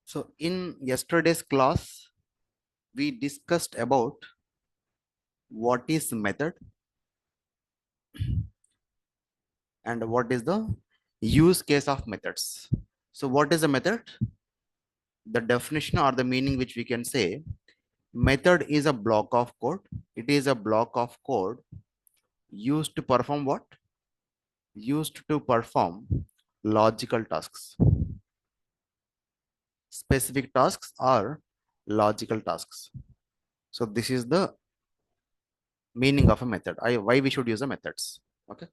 So in yesterday's class, we discussed about what is method and what is the use case of methods. So what is a method? The definition or the meaning which we can say, method is a block of code. It is a block of code used to perform what? Used to perform logical tasks. Specific tasks are logical tasks. So this is the meaning of a method. Why we should use the methods. Okay.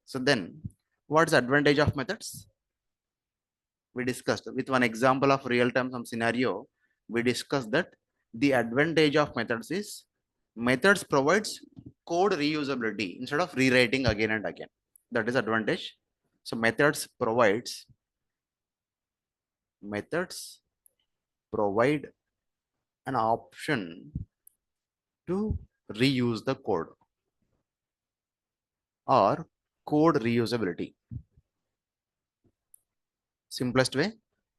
So then what's the advantage of methods? We discussed with one example of real-time some scenario. We discussed that the advantage of methods is methods provides code reusability instead of rewriting again and again. That is advantage. So methods provide an option to reuse the code or code reusability. Simplest way,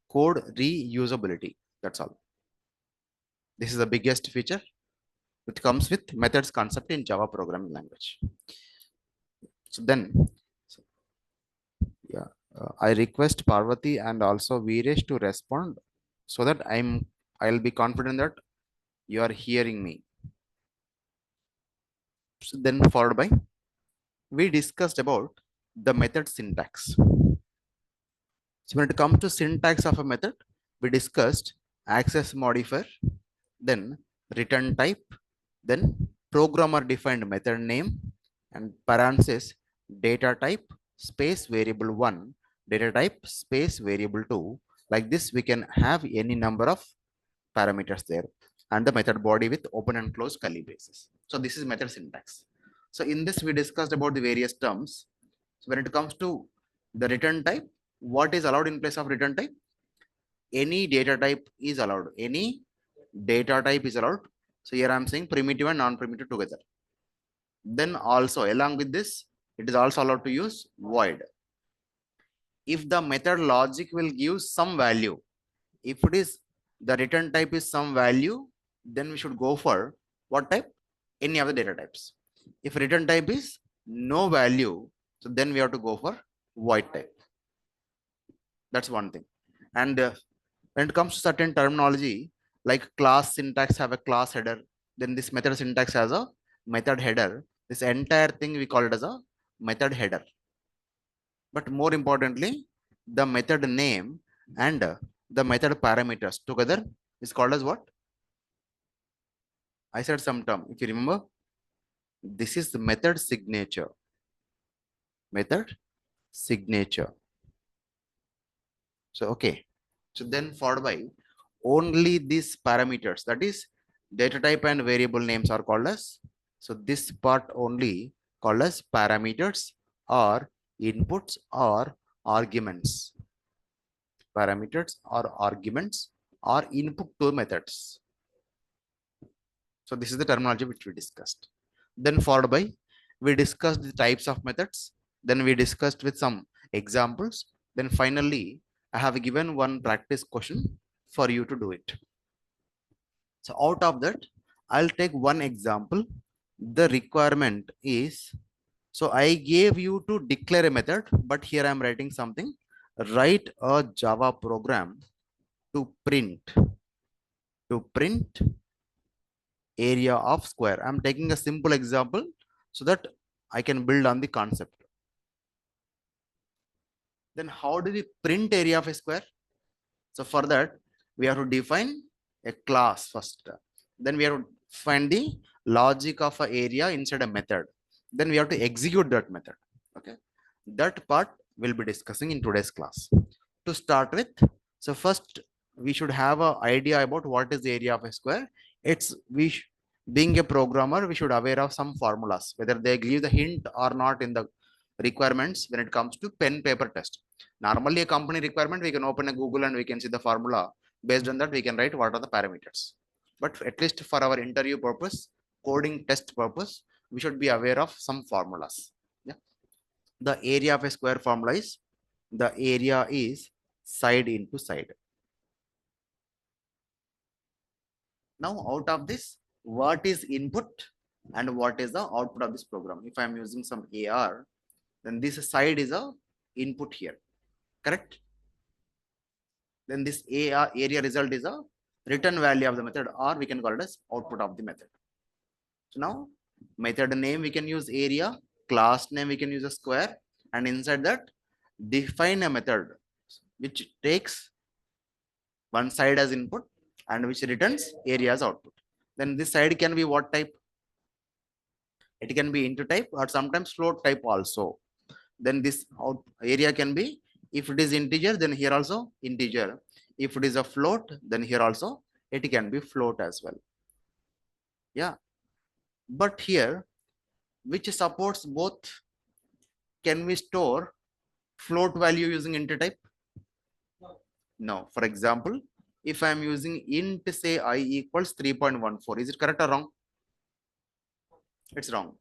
code reusability. That's all. This is the biggest feature which comes with methods concept in Java programming language. So then, yeah, I request Parvati and also Viresh to respond so that I'll be confident that you are hearing me. So then followed by, we discussed about the method syntax. So when it comes to syntax of a method, we discussed access modifier, then return type, then programmer defined method name and parenthesis data type space variable 1 data type space variable 2. Like this we can have any number of parameters there and the method body with open and close curly braces. So this is method syntax. So in this we discussed about the various terms. So when it comes to the return type, what is allowed in place of return type? Any data type is allowed. Any data type is allowed. So here I'm saying primitive and non-primitive together. Then also along with this, it is also allowed to use void. If the method logic will give some value, if it is the return type is some value, then we should go for what type? Any of the data types. If return type is no value, so then we have to go for void type. That's one thing. And when it comes to certain terminology, like class syntax have a class header, then this method syntax has a method header. This entire thing we call it as a method header. But more importantly, the method name and the method parameters together is called as what? I said some term. If you remember, this is the method signature. Method signature. So, okay. So then followed by only these parameters, that is data type and variable names are called as, so this part only called as parameters or inputs or arguments. Parameters or arguments or input to methods. So this is the terminology which we discussed. Then followed by, we discussed the types of methods. Then we discussed with some examples. Then finally, I have given one practice question for you to do it. So out of that, I'll take one example. The requirement is, so I gave you to declare a method, but here I'm writing something. Write a Java program to print area of square. I'm taking a simple example so that I can build on the concept. Then how do we print area of a square? So for that, we have to define a class first. Then we have to find the logic of an area inside a method. Then we have to execute that method. Okay. That part we'll be discussing in today's class. To start with, so first we should have an idea about what is the area of a square. It's being a programmer, we should aware of some formulas, whether they give the hint or not in the requirements when it comes to pen paper test. Normally a company requirement, we can open a Google and we can see the formula. Based on that, we can write what are the parameters. But at least for our interview purpose, coding test purpose, we should be aware of some formulas. Yeah. The area of a square formula is, the area is side into side. Now out of this, what is input and what is the output of this program? If I am using some AR, then this side is a input here, correct? Then this AR area result is a return value of the method, or we can call it as output of the method. So now method name we can use area, class name we can use a square, and inside that define a method which takes one side as input and which returns area as output. Then this side can be what type? It can be int type or sometimes float type also. Then this out area can be, if it is integer, then here also integer. If it is a float, then here also it can be float as well. Yeah. But here, which supports both, can we store float value using int type? No. For example, if I am using int say I equals 3.14, is it correct or wrong? It's wrong.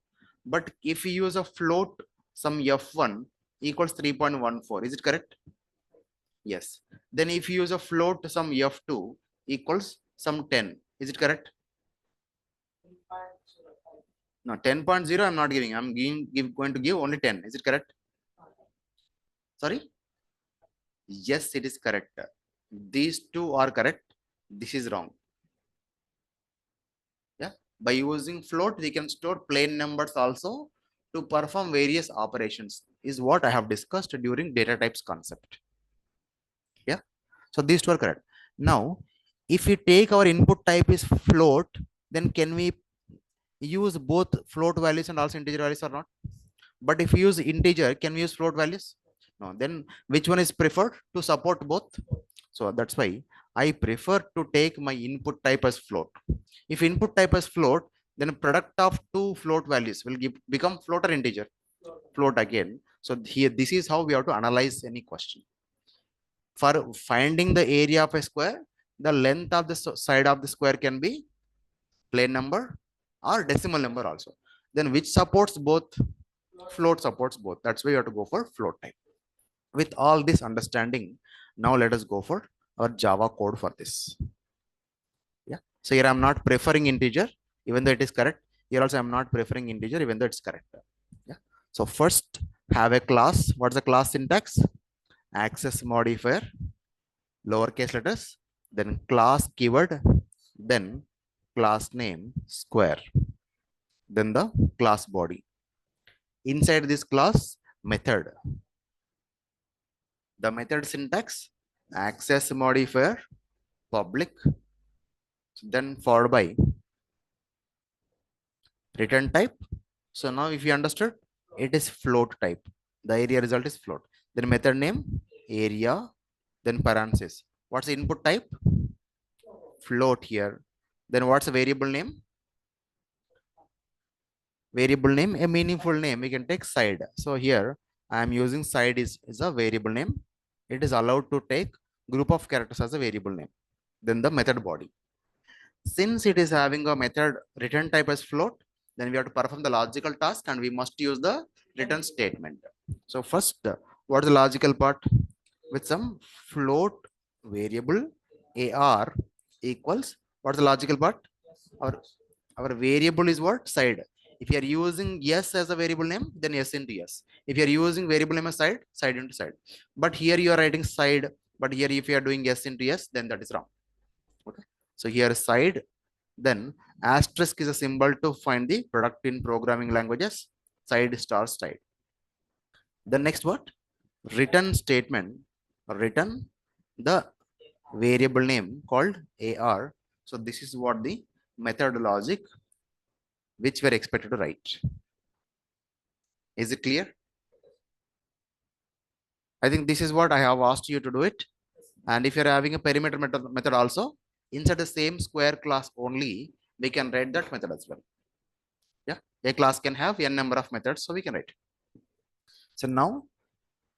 But if you use a float, some f1 equals 3.14, is it correct? Yes. Then if you use a float, some f2 equals some 10, is it correct? No, 10.0 I'm not giving. I'm going to give only 10. Is it correct? Sorry? Yes, it is correct. These two are correct. This is wrong. Yeah. By using float, we can store plain numbers also to perform various operations, is what I have discussed during data types concept. Yeah. So these two are correct. Now, if we take our input type is float, then can we use both float values and also integer values or not? But if we use integer, can we use float values? No. Then which one is preferred to support both? So that's why I prefer to take my input type as float. If input type as float, then product of two float values will become float or integer. Float again. So here, this is how we have to analyze any question. For finding the area of a square, the length of the side of the square can be plain number or decimal number also. Then which supports both? Float supports both. That's why you have to go for float type. With all this understanding, now let us go for our Java code for this. Yeah. So here I'm not preferring integer, even though it is correct. Here also I'm not preferring integer, even though it's correct. Yeah. So first have a class. What's the class syntax? Access modifier, lowercase letters, then class keyword, then class name square, then the class body. Inside this class, method. The method syntax, access modifier, public, then followed by return type. So now if you understood, it is float type. The area result is float. Then method name, area, then parenthesis. What's the input type? Float here. Then what's the variable name? Variable name, a meaningful name. We can take side. So here I am using side is a variable name. It is allowed to take group of characters as a variable name. Then the method body. Since it is having a method return type as float, then we have to perform the logical task and we must use the return statement. So first, what is the logical part? With some float variable AR equals, what's the logical part? Our variable is what? Side. If you are using yes as a variable name, then yes into yes. If you are using variable name as side, side into side. But here you are writing side, but here if you are doing yes into yes, then that is wrong. Okay. So here side, then asterisk is a symbol to find the product in programming languages, side star side. The next what? Return statement, return the variable name called AR. So this is what the method logic which we are expected to write. Is it clear? I think this is what I have asked you to do it. And if you're having a perimeter method also, inside the same square class only, we can write that method as well. Yeah, a class can have n number of methods, so we can write. So now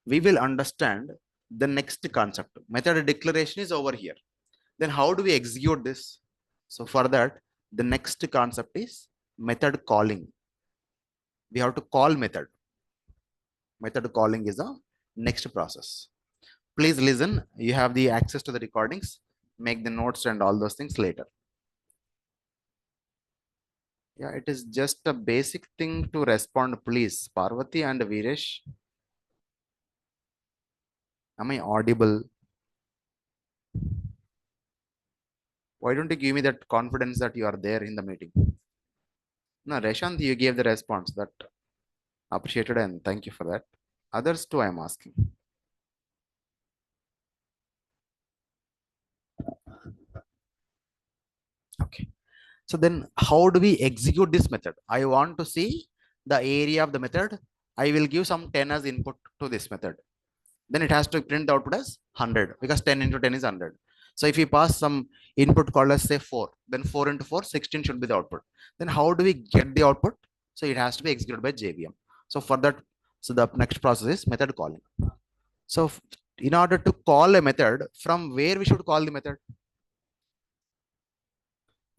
we will understand the next concept. Method declaration is over here. Then how do we execute this? So for that, the next concept is method calling. We have to call method. Method calling is the next process. Please listen. You have the access to the recordings. Make the notes and all those things later. Yeah, it is just a basic thing to respond, please. Parvati and Viresh, am I audible? Why don't you give me that confidence that you are there in the meeting? No, Reshant, you gave the response that appreciated and thank you for that. Others too, I am asking. Okay. So then how do we execute this method? I want to see the area of the method. I will give some 10 as input to this method. Then it has to print the output as 100 because 10 into 10 is 100. So if we pass some input called as say 4, then 4 into 4, 16 should be the output. Then how do we get the output? So it has to be executed by JVM. So for that, so the next process is method calling. So in order to call a method, from where we should call the method?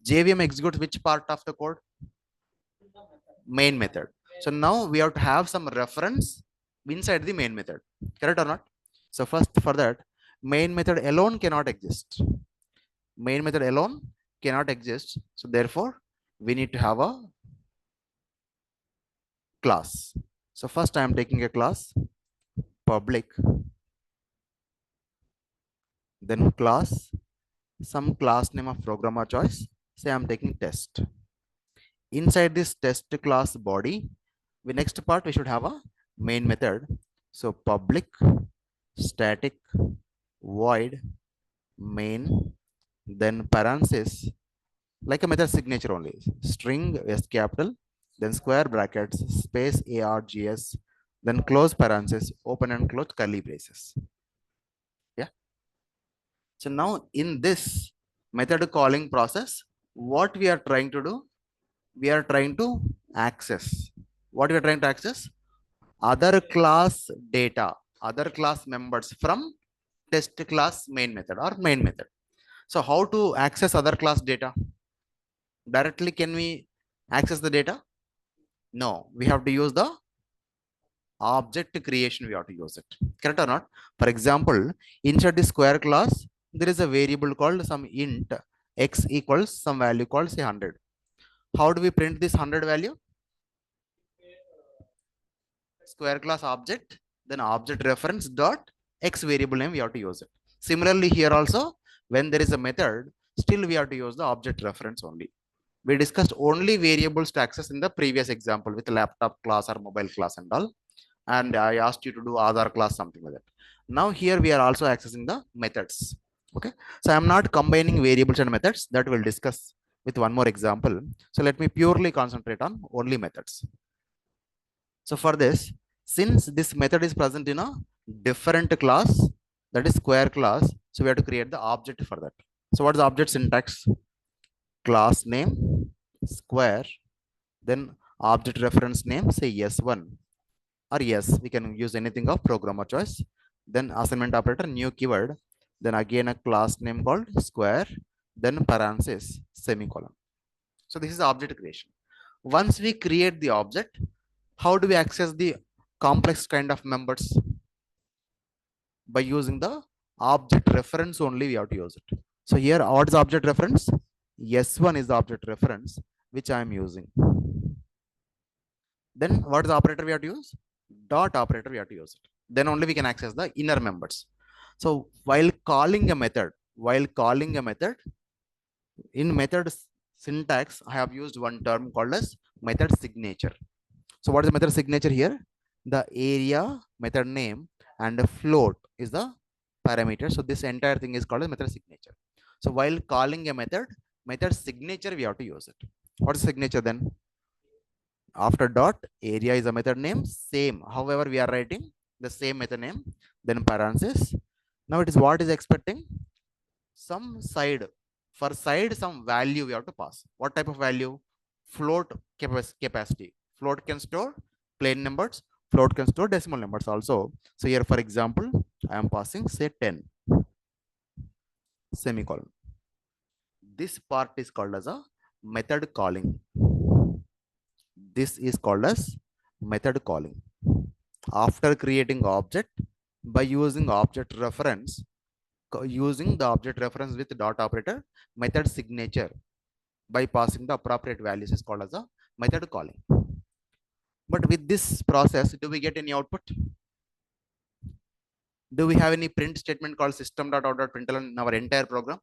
JVM executes which part of the code? Main method. So now we have to have some reference inside the main method. Correct or not? So first for that, main method alone cannot exist. Main method alone cannot exist. So therefore, we need to have a class. So first I am taking a class public, then class, some class name of programmer choice. Say I'm taking test. Inside this test class body, the next part we should have a main method. So public static void main, then parenthesis like a method signature only, string s capital, then square brackets space args, then close parenthesis, open and close curly braces. Yeah. So now in this method calling process, what we are trying to do, we are trying to access. What we are trying to access? Other class data, other class members from test class main method or main method. So how to access other class data? Directly can we access the data? No, we have to use the object creation. We have to use it. Correct or not? For example, inside the square class, there is a variable called some int x equals some value called say 100. How do we print this 100 value? Square class object, then object reference dot x variable name we have to use it. Similarly, here also, when there is a method, still we have to use the object reference only. We discussed only variables to access in the previous example with laptop class or mobile class and all. And I asked you to do other class, something like that. Now here we are also accessing the methods. Okay. So I'm not combining variables and methods, that we'll discuss with one more example. So let me purely concentrate on only methods. So for this, since this method is present in a different class, that is square class, so we have to create the object for that. So what is the object syntax? Class name, square, then object reference name, say yes1 or yes, we can use anything of programmer choice. Then assignment operator, new keyword, then again a class name called square, then parenthesis, semicolon. So this is object creation. Once we create the object, how do we access the complex kind of members? By using the object reference only we have to use it. So here, what is object reference? S1 is the object reference which I am using. Then what is the operator we have to use? Dot operator we have to use it. Then only we can access the inner members. So while calling a method, in method syntax, I have used one term called as method signature. So what is the method signature here? The area, method name, and the float is the parameter. So this entire thing is called as method signature. So while calling a method signature, we have to use it. What is signature then? After dot, area is a method name, same. However, we are writing the same method name, then parenthesis. Now it is what is expecting? Some side. For side, some value we have to pass. What type of value? Float capacity. Float can store plain numbers. Float can store decimal numbers also. So here, for example, I am passing say 10. Semicolon. This part is called as a method calling. This is called as method calling. After creating object, by using object reference, using the object reference with dot operator, method signature, by passing the appropriate values is called as a method calling. But with this process, do we get any output? Do we have any print statement called system.out.println in our entire program?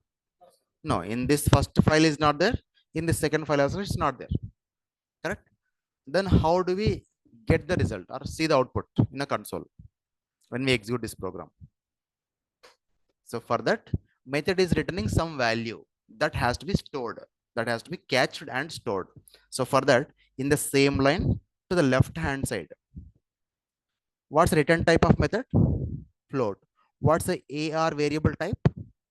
No, in this first file is not there. In the second file also it's not there. Correct? Then how do we get the result or see the output in a console when we execute this program? So for that, method is returning some value that has to be stored, that has to be catched and stored. So for that, in the same line to the left hand side, what's the return type of method? Float. What's the AR variable type?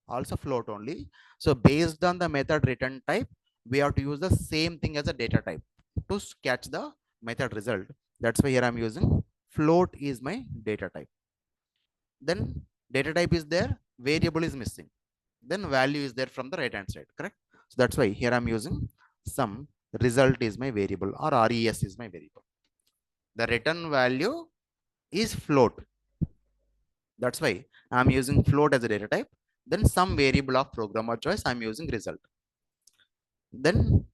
Also float only. So based on the method return type, we have to use the same thing as a data type to catch the method result. That's why here I'm using float is my data type. Then data type is there, variable is missing. Then value is there from the right hand side, correct? So that's why here I'm using some result is my variable or res is my variable. The return value is float. That's why I'm using float as a data type. Then some variable of programmer choice, I'm using result. Then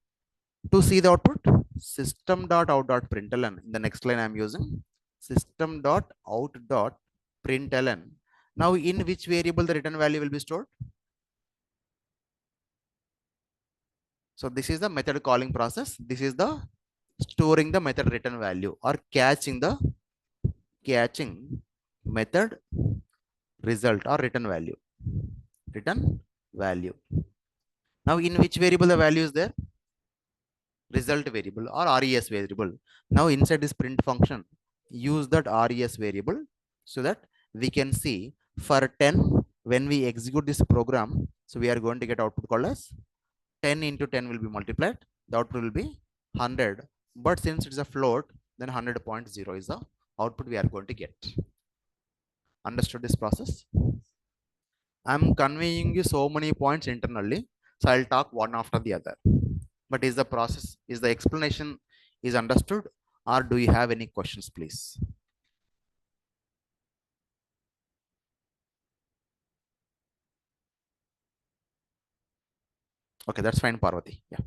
to see the output, system.out.println. In the next line, I'm using system.out.println. Now, in which variable the return value will be stored? So this is the method calling process. This is the storing the method return value or catching method result or return value. Return value. Now, in which variable the value is there? Result variable or res variable. Now inside this print function, use that res variable so that we can see for 10 when we execute this program. So we are going to get output called as 10 into 10 will be multiplied. The output will be 100. But since it's a float, then 100.0 is the output we are going to get. Understood this process? I'm conveying you so many points internally. So I'll talk one after the other. But is the process, is the explanation is understood, or do you have any questions, please? Okay, that's fine, Parvati. Yeah.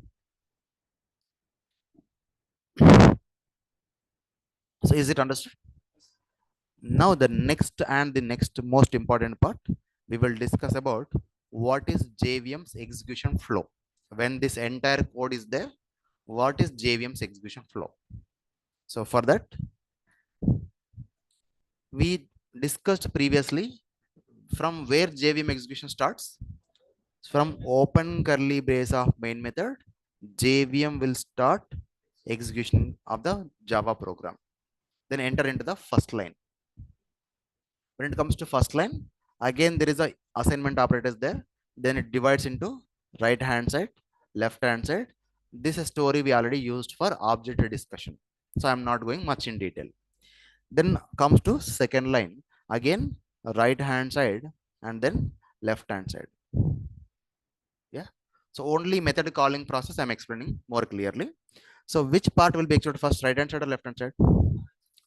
So is it understood? Now the next most important part, we will discuss about what is JVM's execution flow. When this entire code is there, what is JVM's execution flow? So for that, we discussed previously from where JVM execution starts. From open curly brace of main method, JVM will start execution of the Java program. Then enter into the first line. When it comes to first line, again there is a assignment operators there. Then it divides into right hand side, left hand side. This is story we already used for object discussion. So I'm not going much in detail. Then comes to second line. Again, right hand side and then left hand side. Yeah. So only method calling process I'm explaining more clearly. So which part will be executed first, right hand side or left hand side?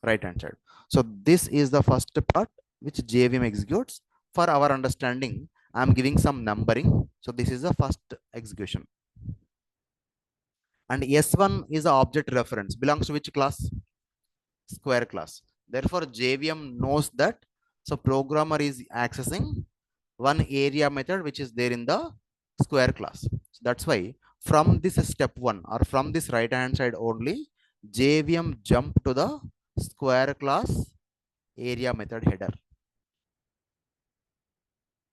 Right hand side. So this is the first part which JVM executes. For our understanding, I'm giving some numbering. So this is the first execution. And S1 is the object reference. Belongs to which class? Square class. Therefore, JVM knows that. So programmer is accessing one area method which is there in the square class. So that's why from this step one or from this right hand side only, JVM jump to the square class area method header.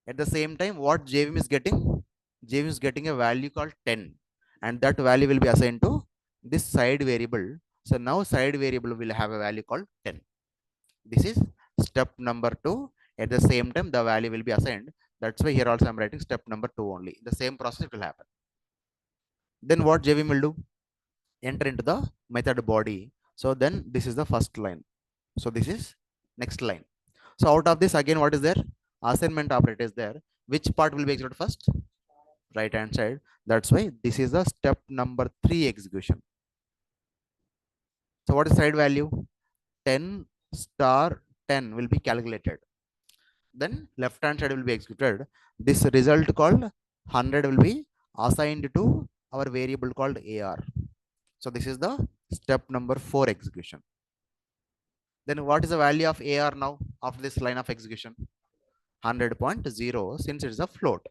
At the same time, what JVM is getting? JVM is getting a value called 10, and that value will be assigned to this side variable. So now side variable will have a value called 10. This is step number 2. At the same time, the value will be assigned. That's why here also I'm writing step number 2 only. The same process it will happen. Then what JVM will do? Enter into the method body. So then this is the first line. So this is next line. So out of this, again, what is there? Assignment operator is there. Which part will be executed first? Right hand side. That's why this is the step number 3 execution. So what is side value? 10 star 10 will be calculated. Then left hand side will be executed. This result called 100 will be assigned to our variable called AR. So this is the step number 4 execution. Then what is the value of AR now after this line of execution? 100.0, since it is a float,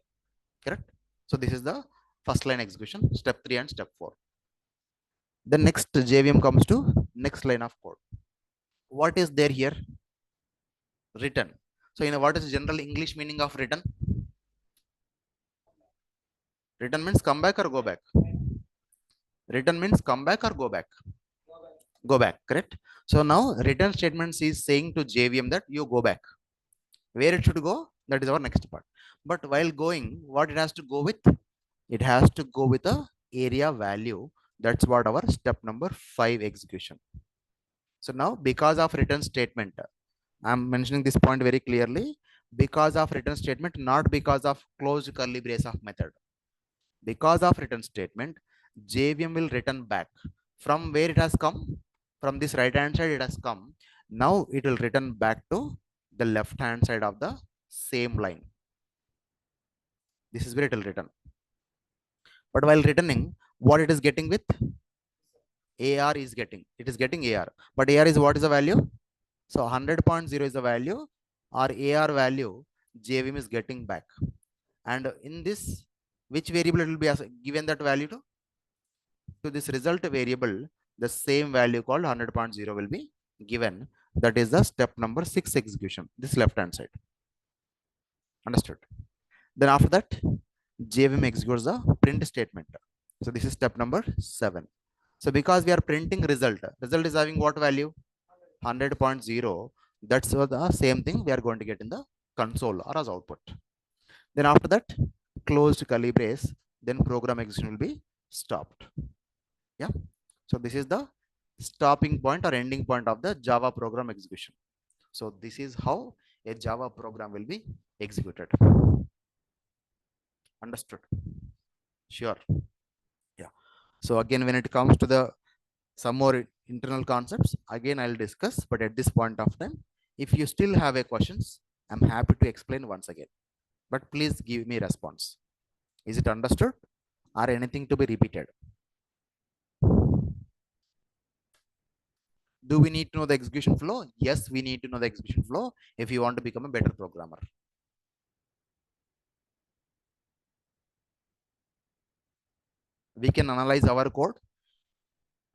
correct? So this is the first line execution, step 3 and step 4. The next JVM comes to next line of code. What is there here? Return. So what is the general English meaning of return? Return means come back or go back. Return means come back or go back. Go back, correct? So now return statements is saying to JVM that you go back. Where it should go, that is our next part. But while going, what it has to go with? It has to go with a area value. That's what our step number 5 execution. So now because of return statement, I'm mentioning this point very clearly, because of return statement, not because of closed curly brace of method. Because of return statement, JVM will return back from where it has come. From this right hand side it has come. Now it will return back to the left hand side of the same line. This is where it will return. But while returning, what it is getting with? AR is getting. It is getting AR. But AR is what is the value? So 100.0 is the value, or AR value JVM is getting back. And in this, which variable it will be given that value to? To this result variable, the same value called 100.0 will be given. That is the step number 6 execution, this left hand side. Understood? Then after that, JVM executes the print statement. So this is step number 7. So because we are printing result is having what value? 100.0. That's the same thing we are going to get in the console or as output. Then after that, closed curly brace, then program execution will be stopped. Yeah. So this is the stopping point or ending point of the Java program execution. So this is how a Java program will be executed. Understood? Sure. Yeah. So again, when it comes to the some more internal concepts, again I'll discuss, but at this point of time, if you still have a questions, I'm happy to explain once again, but please give me response. Is it understood or anything to be repeated? Do we need to know the execution flow? Yes, we need to know the execution flow if you want to become a better programmer. We can analyze our code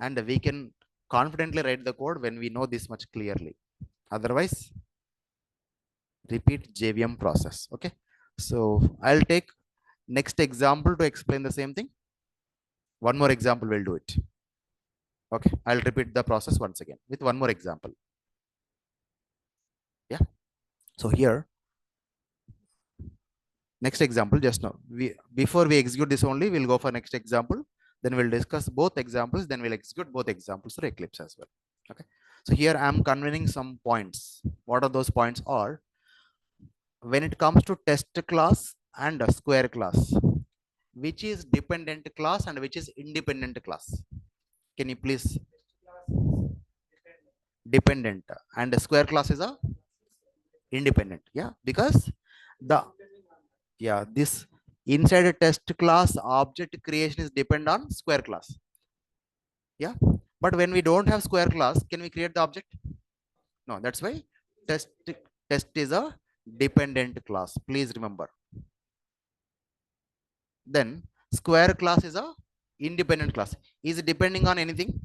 and we can confidently write the code when we know this much clearly. Otherwise, repeat JVM process. Okay. So I'll take next example to explain the same thing. One more example will do it. Okay. I'll repeat the process once again with one more example. Yeah. So here, next example, just now, before we execute this only, we'll go for next example. Then we'll discuss both examples. Then we'll execute both examples for Eclipse as well. Okay. So here I'm conveying some points. What are those points? Are when it comes to test class and a square class, which is dependent class and which is independent class? Can you please? Dependent, and a square class is a independent. Yeah, because this inside a test class object creation is depend on square class. Yeah, but when we don't have square class, can we create the object? No, that's why test is a dependent class. Please remember. Then square class is a independent class. Is it depending on anything?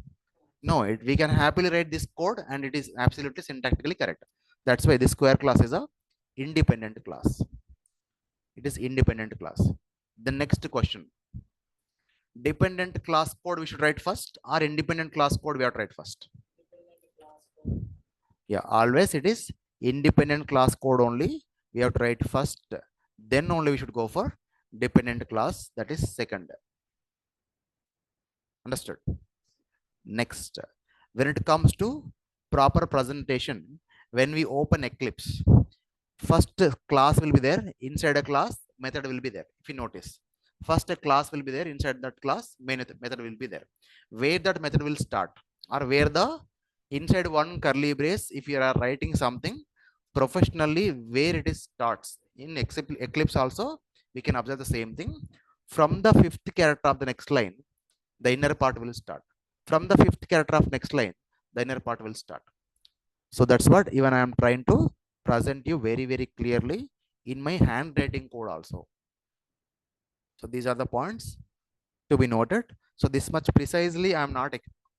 No, we can happily write this code and it is absolutely syntactically correct. That's why this square class is a independent class. It is independent class. The next question. Dependent class code we should write first, or independent class code we have to write first? Yeah, always it is independent class code only we have to write first. Then only we should go for dependent class, that is second. Understood? Next, when it comes to proper presentation, when we open Eclipse, first class will be there, inside a class method will be there. If you notice, first a class will be there, inside that class main method will be there. Where that method will start, or where the inside one curly brace, if you are writing something professionally, where it is starts. In Eclipse also we can observe the same thing. From the fifth character of the next line, the inner part will start. From the fifth character of next line, the inner part will start. So that's what even I am trying to present you very, very clearly in my handwriting code also. So these are the points to be noted. So this much precisely I am not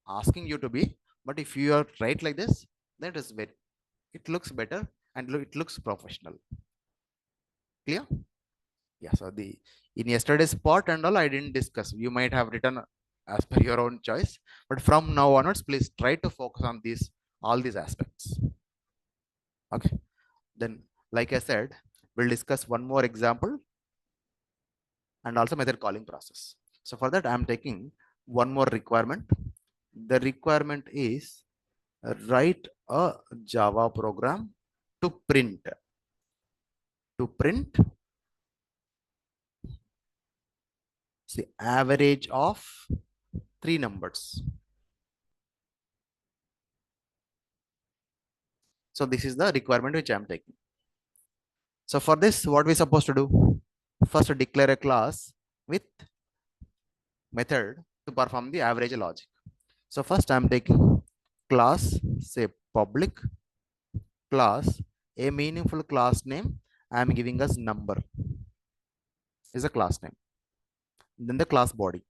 asking you to be, but if you are write like this, that is very, it looks better and it looks professional. Clear? Yeah. So the in yesterday's part and all I didn't discuss. You might have written as per your own choice, but from now onwards, please try to focus on these all these aspects. Okay. Then, like I said, we'll discuss one more example and also method calling process. So for that, I'm taking one more requirement. The requirement is write a Java program to print the average of three numbers. So this is the requirement which I'm taking. So for this, what we supposed to do? First, declare a class with method to perform the average logic. So first I'm taking class, say public class, a meaningful class name. I'm giving us number is a class name. Then the class body.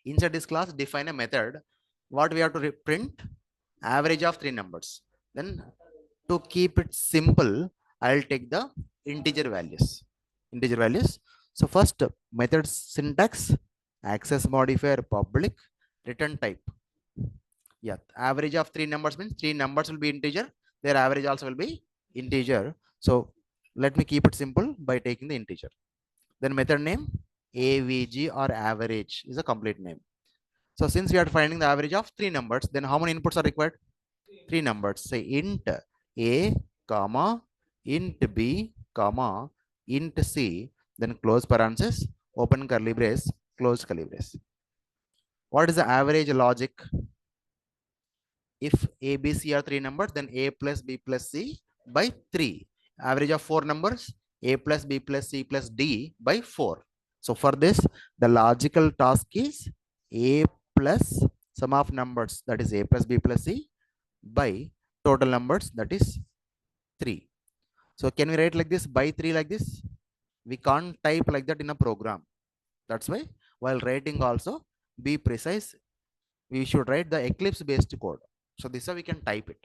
Inside this class, define a method. What we have to print? Average of three numbers. Then to keep it simple, I'll take the integer values. Integer values. So first method syntax, access modifier, public, return type. Yeah, average of three numbers means three numbers will be integer. Their average also will be integer. So let me keep it simple by taking the integer. Then method name avg or average is a complete name. So since we are finding the average of three numbers, then how many inputs are required? Three numbers. Say int a comma int b comma int c, then close parenthesis, open curly brace, close curly brace. What is the average logic? If a, b, c are three numbers, then a plus b plus c by 3. Average of four numbers, a plus b plus c plus d by 4. So for this, the logical task is a plus sum of numbers, that is a plus b plus c by total numbers, that is 3. So can we write like this by 3 like this? We can't type like that in a program. That's why while writing also, be precise. We should write the Eclipse based code. So this is how we can type it.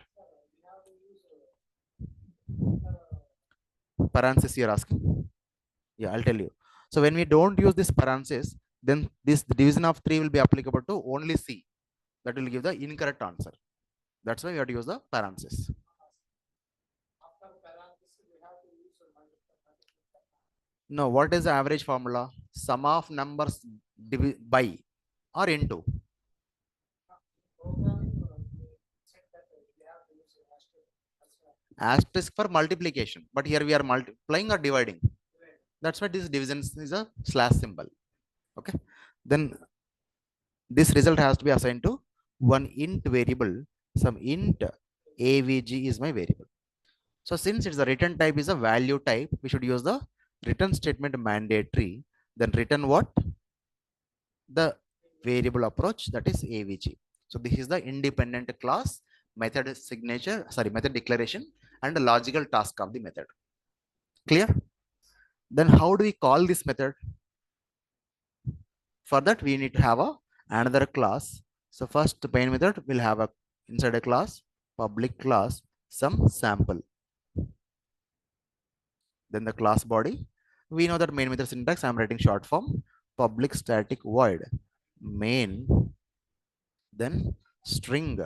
Parenthesis you're asking? Yeah, I'll tell you. So when we don't use this parenthesis, then this division of 3 will be applicable to only C. That will give the incorrect answer. That's why we have to use the parenthesis. No, what is the average formula? Sum of numbers by or into. Asterisk for multiplication, but here we are multiplying or dividing. That's why this division is a slash symbol. Okay, then this result has to be assigned to one int variable. Some int avg is my variable. So since it's the return type is a value type, we should use the return statement mandatory. Then return what? The variable approach, that is avg. So this is the independent class, method signature, sorry, method declaration and the logical task of the method. Clear? Then how do we call this method? For that, we need to have another class. So first, the main method will have a inside a class, public class, some sample. Then the class body. We know that main method syntax, I'm writing short form, public static void, main, then string,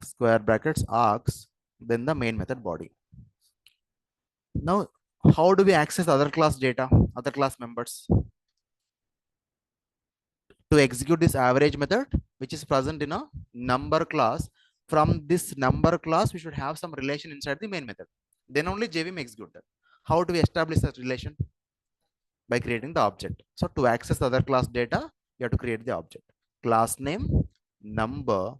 square brackets, args, then the main method body. Now, how do we access other class data, other class members? To execute this average method, which is present in a number class, from this number class, we should have some relation inside the main method. Then only JVM executed. How do we establish that relation? By creating the object. So to access the other class data, you have to create the object. Class name, number,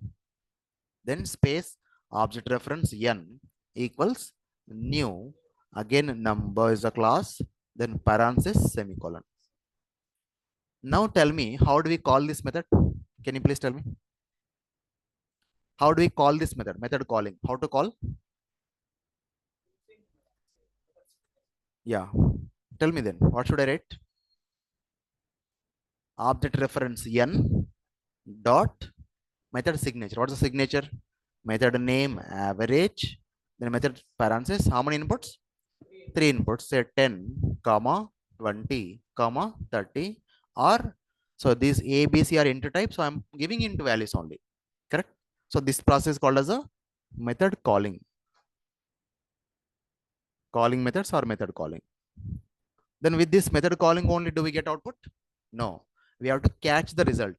then space, object reference n equals new. Again, number is a class, then parenthesis, semicolon. Now tell me, how do we call this method? Can you please tell me? How do we call this method? Method calling. How to call? Yeah. Tell me then. What should I write? Object reference n dot method signature. What's the signature? Method name average. Then method parenthesis. How many inputs? Three inputs. Say 10, comma 20, comma 30. Or so these A, B, C are int type. So I'm giving int values only. Correct? So this process is called as a method calling. Calling methods or method calling. Then with this method calling only do we get output? No, we have to catch the result.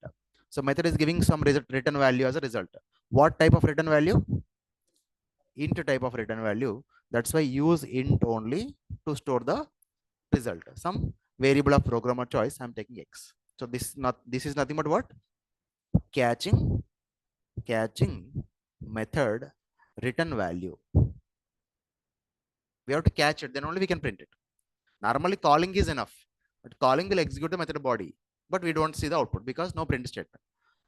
So method is giving some result, return value as a result. What type of return value? Int type of return value. That's why use int only to store the result. Some variable of programmer choice, I'm taking X. So this is nothing but what? Catching method return value. We have to catch it, then only we can print it. Normally calling is enough, but calling will execute the method body, but we don't see the output because no print statement.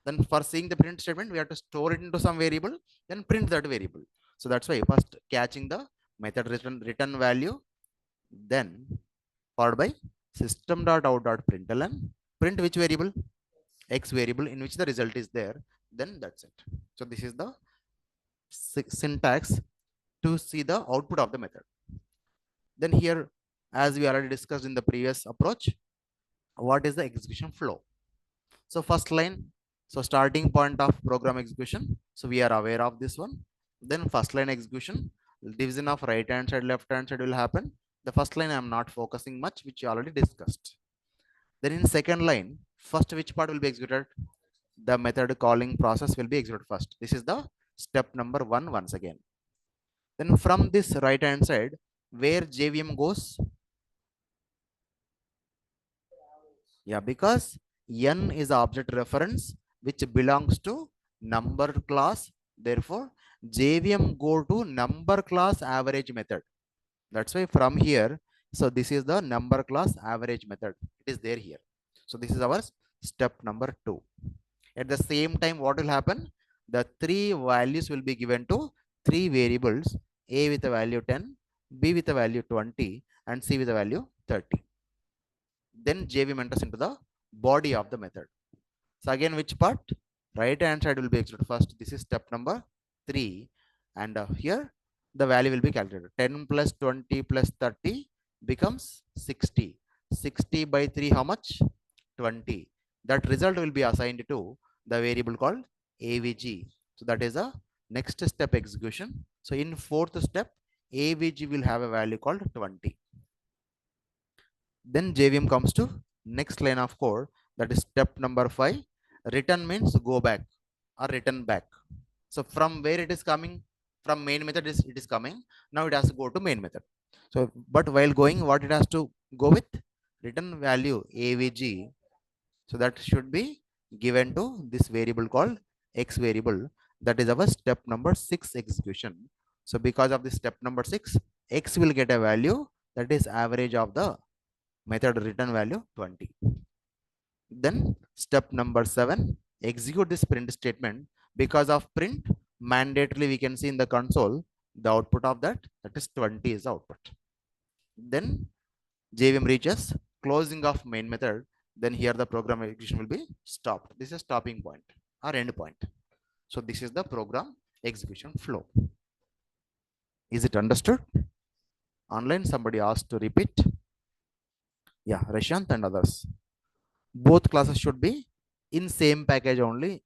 Then for seeing the print statement, we have to store it into some variable, then print that variable. So that's why first catching the method return value, then followed by system.out.println, print which variable? X variable in which the result is there, then that's it. So this is the syntax to see the output of the method. Then here, as we already discussed in the previous approach, what is the execution flow? So first line, so starting point of program execution. So we are aware of this one. Then first line execution, division of right hand side, left hand side will happen. The first line I am not focusing much, which you already discussed. Then in second line, first which part will be executed? The method calling process will be executed first. This is the step number 1 once again. Then from this right hand side, where JVM goes? Yeah, because n is object reference which belongs to number class. Therefore, JVM go to number class average method. That's why from here, so this is the number class average method. It is there here. So this is our step number 2. At the same time, what will happen? The three values will be given to three variables, A with a value 10, B with a value 20, and C with a value 30. Then JVM enters into the body of the method. So again, which part? Right hand side will be executed first. This is step number 3. And here the value will be calculated. 10 plus 20 plus 30 becomes 60. 60 by 3, how much? 20. That result will be assigned to the variable called AVG. So that is a next step execution. So in fourth step, AVG will have a value called 20. Then JVM comes to next line of code, that is step number 5. Return means go back or return back. So from where it is coming? From main method it is coming. Now it has to go to main method. So but while going, what it has to go with? Return value AVG. So that should be given to this variable called X variable. That is our step number 6 execution. So because of this step number 6, X will get a value that is average of the method return value 20. Then step number 7, execute this print statement. Because of print, mandatorily we can see in the console the output of that is 20 is the output. Then JVM reaches closing of main method. Then here the program execution will be stopped. This is stopping point or end point. So this is the program execution flow. Is it understood? Online somebody asked to repeat. Yeah, Rashant and others. Both classes should be in same package only,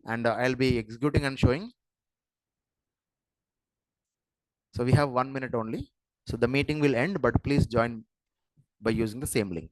and I'll be executing and showing. So we have 1 minute only. So the meeting will end, but please join by using the same link.